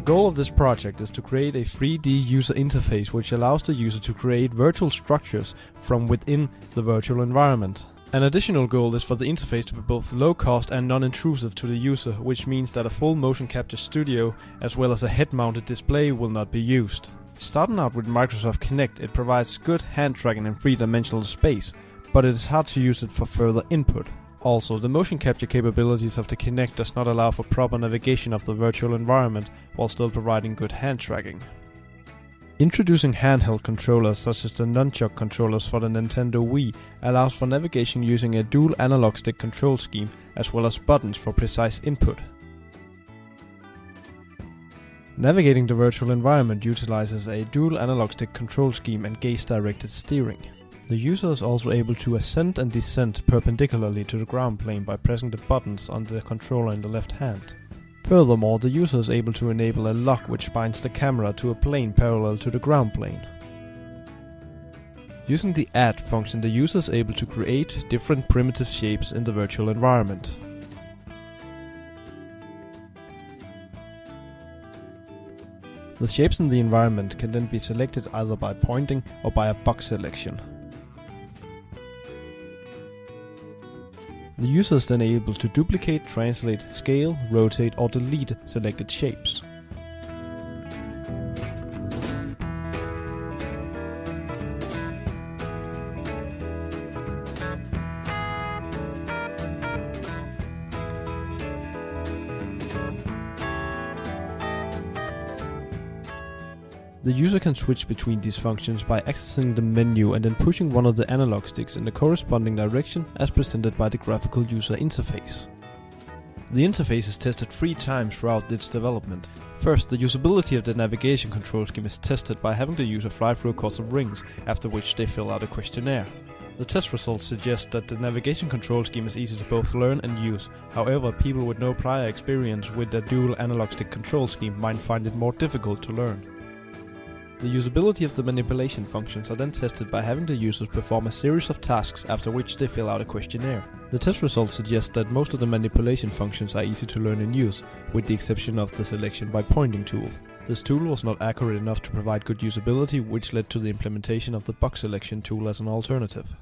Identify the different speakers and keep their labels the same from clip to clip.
Speaker 1: goal of this project is to create a 3D user interface which allows the user to create virtual structures from within the virtual environment. An additional goal is for the interface to be both low cost and non-intrusive to the user, which means that a full motion capture studio as well as a head-mounted display will not be used. Starting out with Microsoft Kinect, it provides good hand tracking in 3-dimensional space, but it is hard to use it for further input. Also, the motion capture capabilities of the Kinect does not allow for proper navigation of the virtual environment while still providing good hand tracking. Introducing handheld controllers such as the nunchuck controllers for the Nintendo Wii allows for navigation using a dual analog stick control scheme as well as buttons for precise input. Navigating the virtual environment utilizes a dual analog stick control scheme and gaze-directed steering. The user is also able to ascend and descend perpendicularly to the ground plane by pressing the buttons on the controller in the left hand. Furthermore, the user is able to enable a lock which binds the camera to a plane parallel to the ground plane. Using the Add function, the user is able to create different primitive shapes in the virtual environment. The shapes in the environment can then be selected either by pointing or by a box selection. The user is then able to duplicate, translate, scale, rotate or delete selected shapes. The user can switch between these functions by accessing the menu and then pushing one of the analog sticks in the corresponding direction as presented by the graphical user interface. The interface is tested 3 times throughout its development. First, the usability of the navigation control scheme is tested by having the user fly through a course of rings, after which they fill out a questionnaire. The test results suggest that the navigation control scheme is easy to both learn and use. However, people with no prior experience with the dual analog stick control scheme might find it more difficult to learn. The usability of the manipulation functions are then tested by having the users perform a series of tasks after which they fill out a questionnaire. The test results suggest that most of the manipulation functions are easy to learn and use, with the exception of the selection by pointing tool. This tool was not accurate enough to provide good usability, which led to the implementation of the box selection tool as an alternative.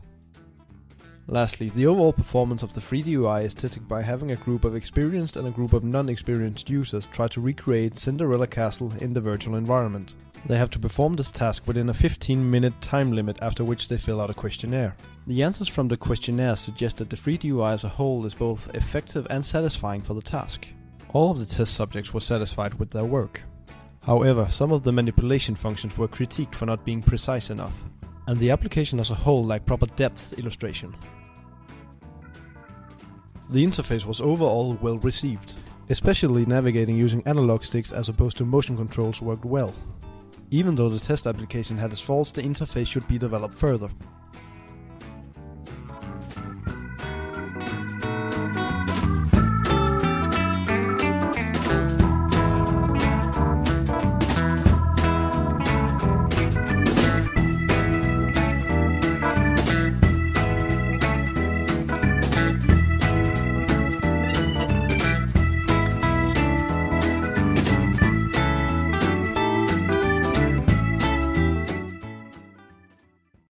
Speaker 1: Lastly, the overall performance of the 3D UI is tested by having a group of experienced and a group of non-experienced users try to recreate Cinderella Castle in the virtual environment. They have to perform this task within a 15-minute time limit, after which they fill out a questionnaire. The answers from the questionnaire suggest that the 3D UI as a whole is both effective and satisfying for the task. All of the test subjects were satisfied with their work. However, some of the manipulation functions were critiqued for not being precise enough, and the application as a whole lacked proper depth illustration. The interface was overall well received. Especially navigating using analog sticks as opposed to motion controls worked well. Even though the test application had its faults, the interface should be developed further.